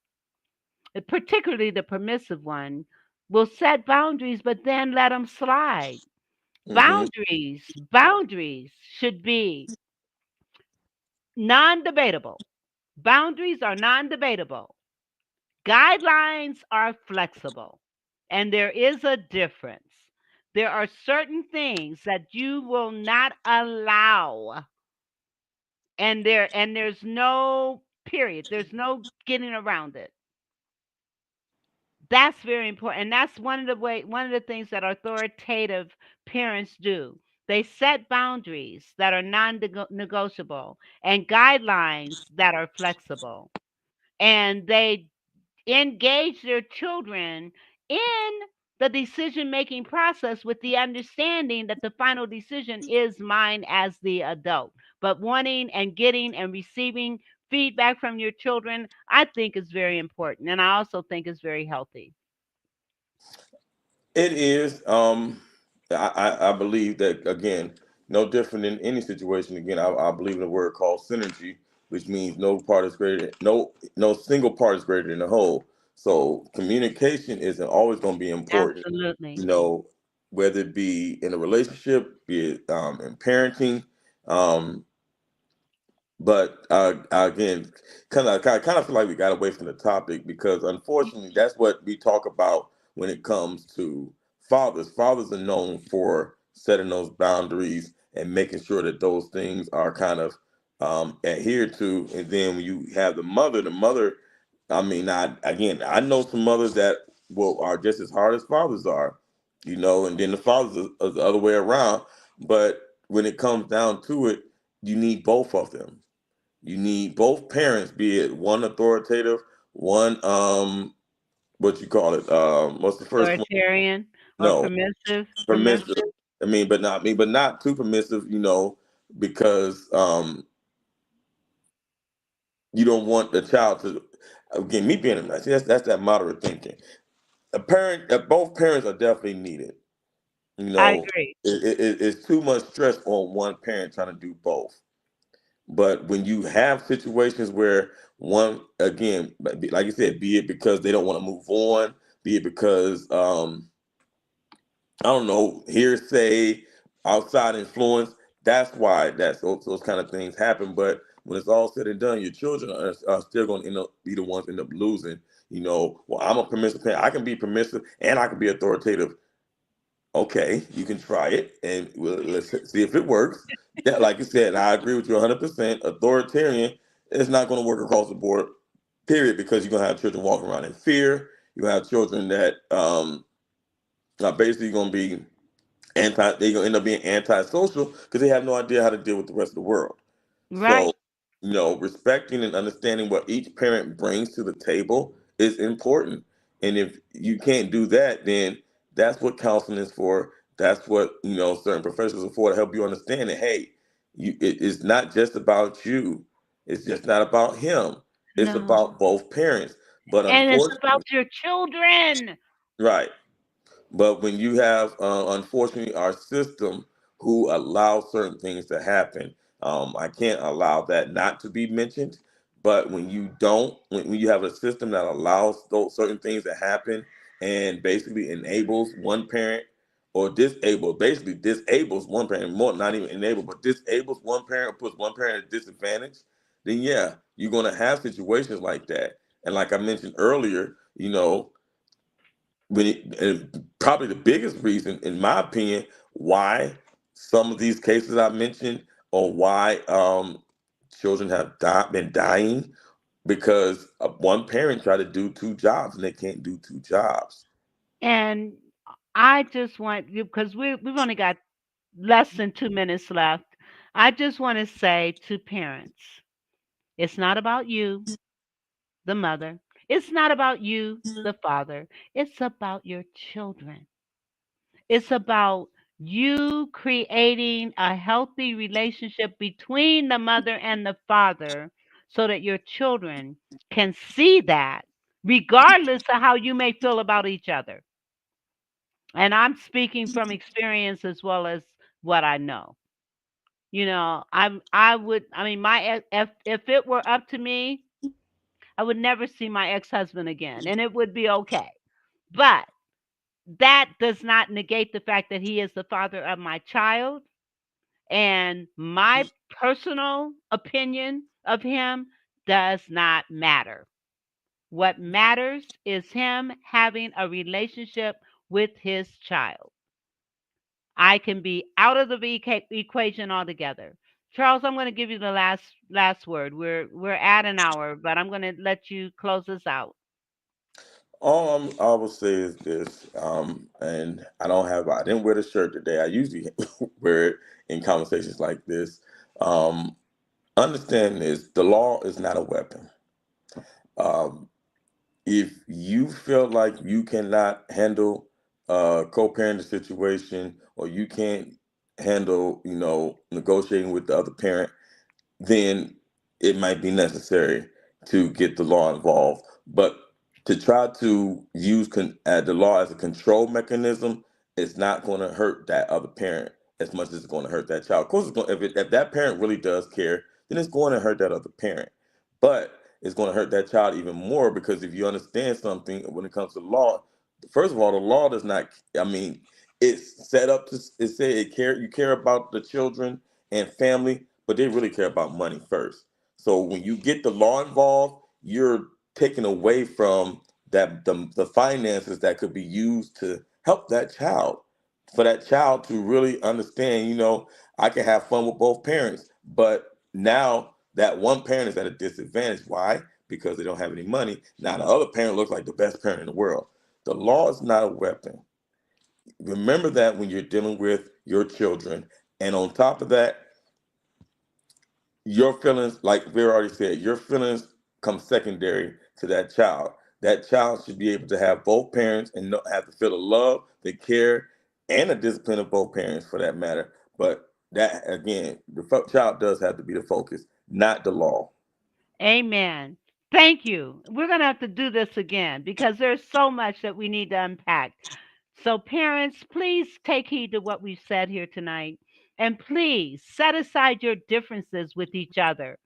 S2: particularly the permissive one, will set boundaries, but then let them slide.
S1: Hmm.
S2: Boundaries should be non debatable. Boundaries are non debatable. Guidelines are flexible, and there is a difference. There are certain things that you will not allow, and there's no period. There's no getting around it. That's very important, and that's one of the things that authoritative parents do. They set boundaries that are non-negotiable and guidelines that are flexible, and they engage their children in the decision making process with the understanding that the final decision is mine as the adult. But wanting and getting and receiving feedback from your children, I think is very important. And I also think is very healthy.
S1: It is. I believe that again, no different in any situation. Again, I believe in a word called synergy, which means no part is greater. No single part is greater than the whole. So communication is always going to be important.
S2: Absolutely.
S1: You know, whether it be in a relationship, be it in parenting, um, but again, kind of feel like we got away from the topic because unfortunately, that's what we talk about when it comes to fathers. Fathers are known for setting those boundaries and making sure that those things are kind of adhered to. And then when you have the mother, I mean, I know some mothers that are just as hard as fathers are, and then the fathers are the other way around. But when it comes down to it, you need both of them. You need both parents, be it one authoritative, one what you call it? What's the first one?
S2: Authoritarian or
S1: No,
S2: permissive.
S1: permissive. But not too permissive, because you don't want the child to again, me being a see, that's that moderate thinking. Both parents are definitely needed. You
S2: I
S1: know,
S2: agree.
S1: it's too much stress on one parent trying to do both. But when you have situations where one, again, like you said, be it because they don't want to move on, be it because I don't know, hearsay, outside influence, that's why those kind of things happen. But when it's all said and done, your children are still going to be the ones end up losing. Well, I'm a permissive parent. I can be permissive and I can be authoritative. Okay, you can try it, and let's see if it works. Yeah, like you said, I agree with you 100%. Authoritarian is not going to work across the board, period, because you're going to have children walking around in fear. You have children that are basically going to be they're going to end up being antisocial because they have no idea how to deal with the rest of the world.
S2: Right.
S1: So, respecting and understanding what each parent brings to the table is important. And if you can't do that, then that's what counseling is for. That's what, certain professionals are for to help you understand that, hey, it's not just about you. It's just not about him. It's
S2: No.
S1: about both parents. But
S2: And it's about
S1: unfortunately,
S2: your children.
S1: right. But when you have, unfortunately, our system who allows certain things to happen, I can't allow that not to be mentioned. But when you don't, when you have a system that allows those certain things to happen and basically enables one parent or basically disables one parent, more not even enable, but disables one parent, puts one parent at a disadvantage, then yeah, you're going to have situations like that. And like I mentioned earlier, and probably the biggest reason, in my opinion, why some of these cases I mentioned or why children have been dying because one parent tried to do two jobs and they can't do two jobs.
S2: And I just want you, because we've only got less than 2 minutes left. I just want to say to parents, it's not about you, the mother. It's not about you, the father. It's about your children. It's about you creating a healthy relationship between the mother and the father so that your children can see that regardless of how you may feel about each other. And I'm speaking from experience as well as what I know. I mean, if it were up to me, I would never see my ex-husband again, and it would be okay. But that does not negate the fact that he is the father of my child, and my personal opinion of him does not matter. What matters is him having a relationship with his child. I can be out of the equation altogether. Charles, I'm going to give you the last word. We're at an hour, but I'm going to let you close this out.
S1: All I will say is this, and I didn't wear the shirt today. I usually wear it in conversations like this. Um, Understand this: the law is not a weapon. Um, if you feel like you cannot handle a co-parenting situation, or you can't handle, negotiating with the other parent, then it might be necessary to get the law involved. But to try to use the law as a control mechanism, it's not going to hurt that other parent as much as it's going to hurt that child. Of course, if that parent really does care, then it's going to hurt that other parent. But it's going to hurt that child even more, because if you understand something when it comes to law, first of all, the law does not. I mean, it's set up to say you care about the children and family, but they really care about money first. So when you get the law involved, you're taking away from the finances that could be used to help that child, for that child to really understand, I can have fun with both parents, but now that one parent is at a disadvantage. Why? Because they don't have any money. Now the other parent looks like the best parent in the world. The law is not a weapon. Remember that when you're dealing with your children. And on top of that, your feelings, like Vera already said, your feelings come secondary to that child. That child should be able to have both parents and not have to feel the love, the care, and the discipline of both parents, for that matter. But that, again, child does have to be the focus, not the law.
S2: Amen. Thank you. We're going to have to do this again because there's so much that we need to unpack. So, parents, please take heed to what we've said here tonight. And please set aside your differences with each other.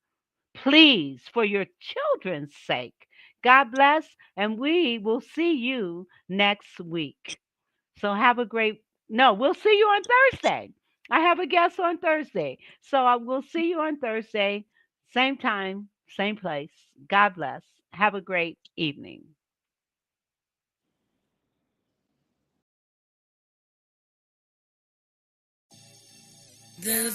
S2: Please, for your children's sake. God bless, and we will see you next week. So, have a great, no, we'll see you on Thursday. I have a guest on Thursday. So, I will see you on Thursday, same time, same place. God bless. Have a great evening.
S3: The